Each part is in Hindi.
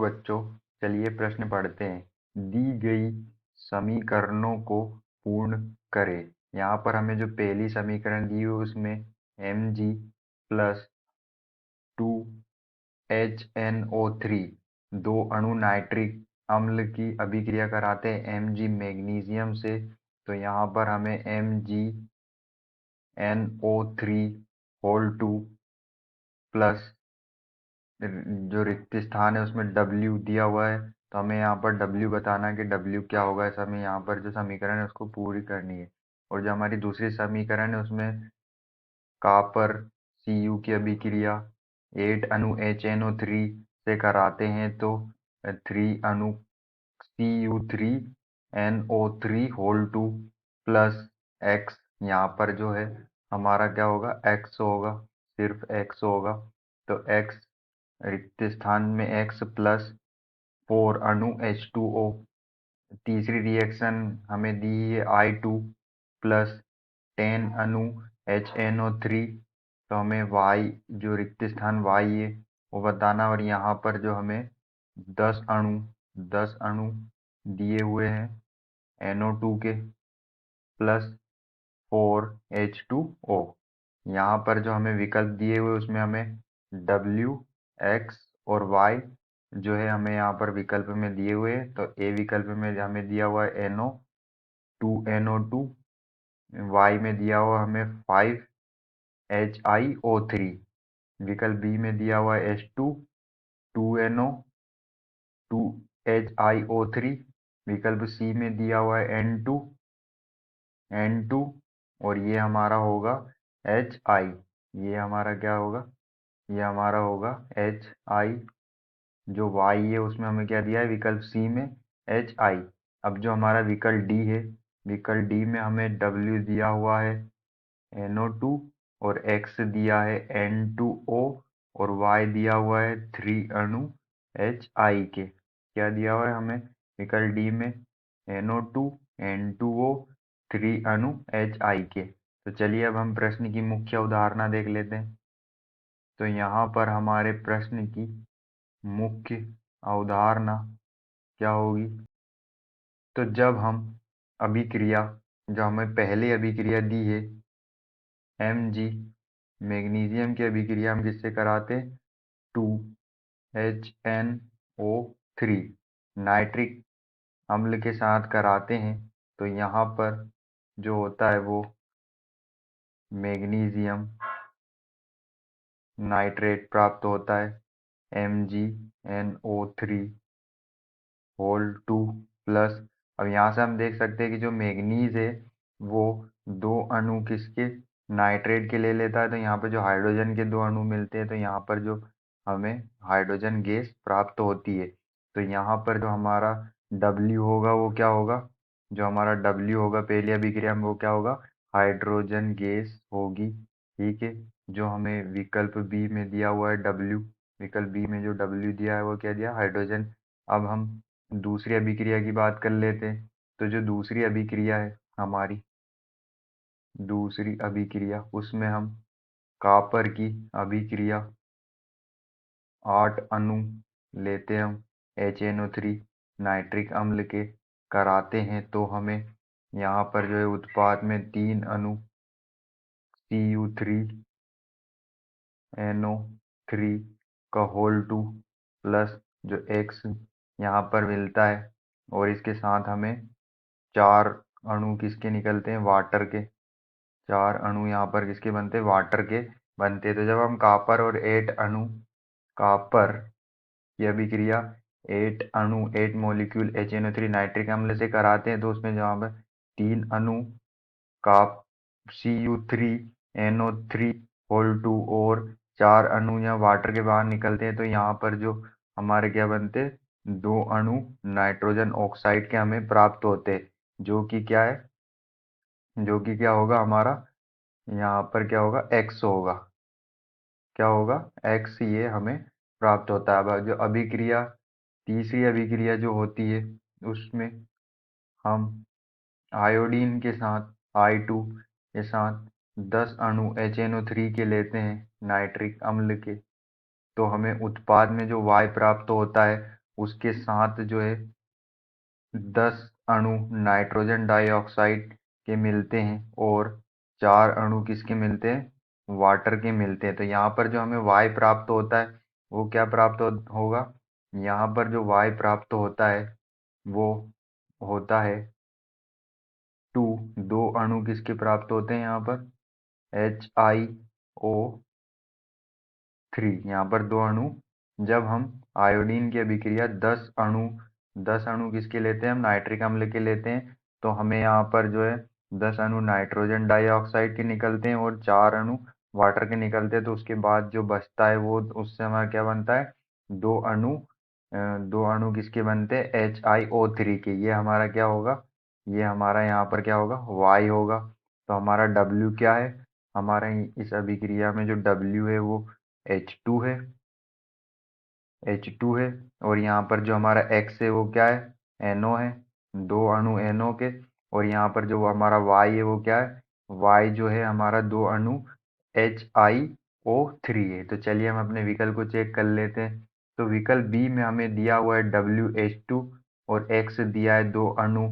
बच्चों, चलिए प्रश्न पढ़ते हैं। दी गई समीकरणों को पूर्ण करें। यहाँ पर हमें जो पहली समीकरण दी हुई उसमें Mg प्लस 2HNO3 दो अणु नाइट्रिक अम्ल की अभिक्रिया कराते हैं Mg मैग्नीशियम से, तो यहाँ पर हमें MgNO3 होल 2 प्लस जो रिक्त स्थान है उसमें W दिया हुआ है, तो हमें यहाँ पर W बताना है कि W क्या होगा। ऐसा हमें यहाँ पर जो समीकरण है उसको पूरी करनी है। और जो हमारी दूसरी समीकरण है उसमें कॉपर Cu की अभिक्रिया 8 अणु HNO3 से कराते हैं, तो 3 अणु Cu3NO3 होल 2 प्लस X, यहाँ पर जो है हमारा क्या होगा, X होगा, सिर्फ X होगा। तो X रिक्त स्थान में X प्लस 4 अणु H2O। तीसरी रिएक्शन हमें दी है I2 प्लस 10 अणु HNO3, तो हमें Y जो रिक्त स्थान Y है वो बताना। और यहाँ पर जो हमें 10 अणु दिए हुए हैं NO2 के प्लस 4H2O। यहाँ पर जो हमें विकल्प दिए हुए उसमें हमें W, X और Y जो है हमें यहाँ पर विकल्प में दिए हुए हैं। तो ए विकल्प में हमें दिया हुआ है NO2, Y में दिया हुआ हमें 5HiO3, विकल्प बी में दिया हुआ है H2, 2NO, 2HiO3, विकल्प सी में दिया हुआ है N2, और ये हमारा होगा HI। ये हमारा क्या होगा, ये हमारा होगा HI। जो Y है उसमें हमें क्या दिया है, विकल्प सी में HI। अब जो हमारा विकल्प डी है, विकल्प डी में हमें W दिया हुआ है NO2 और X दिया है N2O और Y दिया हुआ है 3 अणु HI के। क्या दिया हुआ है हमें विकल्प डी में NO2, N2O, 3 अणु HI के। तो चलिए अब हम प्रश्न की मुख्य अवधारणा देख लेते हैं। तो यहाँ पर हमारे प्रश्न की मुख्य अवधारणा क्या होगी, तो जब हम अभिक्रिया, जो हमें पहले अभिक्रिया दी है Mg मैग्नीशियम की अभिक्रिया हम किससे कराते हैं, 2HNO3 नाइट्रिक अम्ल के साथ कराते हैं, तो यहाँ पर जो होता है वो मैग्नीशियम नाइट्रेट प्राप्त होता है MgNO3 होल 2 प्लस। अब यहाँ से हम देख सकते हैं कि जो मैग्नीज है वो दो अणु किसके, नाइट्रेट के ले लेता है, तो यहाँ पर जो हाइड्रोजन के दो अणु मिलते हैं, तो यहाँ पर जो हमें हाइड्रोजन गैस प्राप्त होती है। तो यहाँ पर जो हमारा W होगा वो क्या होगा, जो हमारा W होगा पहली अभिक्रिया में वो क्या होगा, हाइड्रोजन गैस होगी। ठीक है, जो हमें विकल्प बी में दिया हुआ है W, विकल्प बी में जो W दिया है वो क्या दिया, हाइड्रोजन। अब हम दूसरी अभिक्रिया की बात कर लेते हैं। तो जो दूसरी अभिक्रिया है हमारी, दूसरी अभिक्रिया उसमें हम कॉपर की अभिक्रिया 8 अणु लेते हैं हम HNO3 नाइट्रिक अम्ल के कराते हैं, तो हमें यहाँ पर जो है उत्पाद में 3 अणु Cu3NO3 का होल 2 प्लस जो X यहाँ पर मिलता है, और इसके साथ हमें 4 अणु किसके निकलते हैं, वाटर के। 4 अणु यहाँ पर किसके बनते हैं, वाटर के बनते हैं। तो जब हम कॉपर और 8 अणु, कॉपर की अभिक्रिया 8 अणु 8 मॉलिक्यूल HNO3 नाइट्रिक अम्ल से कराते हैं, तो उसमें जहाँ पर 3 अणु काप Cu3NO3 होल 2 और 4 अणु या वाटर के बाहर निकलते हैं, तो यहाँ पर जो हमारे क्या बनते हैं, 2 अणु नाइट्रोजन ऑक्साइड के हमें प्राप्त होते हैं, जो कि क्या है, जो कि क्या होगा हमारा, यहाँ पर क्या होगा, X होगा। क्या होगा, X ये हमें प्राप्त होता है। अब जो अभिक्रिया, तीसरी अभिक्रिया जो होती है उसमें हम आयोडीन के साथ I2 के साथ 10 अणु HNO3 के लेते हैं नाइट्रिक अम्ल के, तो हमें उत्पाद में जो Y प्राप्त होता है उसके साथ जो है 10 अणु नाइट्रोजन डाइऑक्साइड के मिलते हैं और 4 अणु किसके मिलते हैं, वाटर के मिलते हैं। तो यहाँ पर जो हमें Y प्राप्त होता है वो क्या प्राप्त होगा, यहाँ पर जो Y प्राप्त होता है वो होता है 2। दो अणु किसके प्राप्त होते हैं यहाँ पर, HiO3। यहाँ पर दो अणु, जब हम आयोडीन की अभिक्रिया 10 अणु किसके लेते हैं, हम नाइट्रिक अम्ल के लेते हैं, तो हमें यहाँ पर जो है 10 अणु नाइट्रोजन डाइऑक्साइड के निकलते हैं और 4 अणु वाटर के निकलते हैं। तो उसके बाद जो बचता है वो, उससे हमारा क्या बनता है, दो अणु दो अणु किसके बनते हैं, HiO3 के। ये हमारा क्या होगा, ये हमारा यहाँ पर क्या होगा, Y होगा। तो हमारा W क्या है, हमारा इस अभिक्रिया में जो W है वो H2 है, H2 है। और यहाँ पर जो हमारा X है वो क्या है, NO है, दो अणु NO के। और यहाँ पर जो हमारा Y है वो क्या है, Y जो है हमारा दो अणु HiO3 है। तो चलिए हम अपने विकल्प को चेक कर लेते हैं। तो विकल्प बी में हमें दिया हुआ है WH2 और X दिया है दो अणु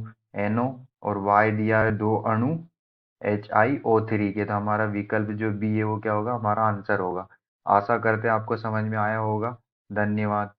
NO और Y दिया है दो अणु HiO3 के। तो हमारा विकल्प जो बी है वो क्या होगा, हमारा आंसर होगा। आशा करते हैं आपको समझ में आया होगा। धन्यवाद।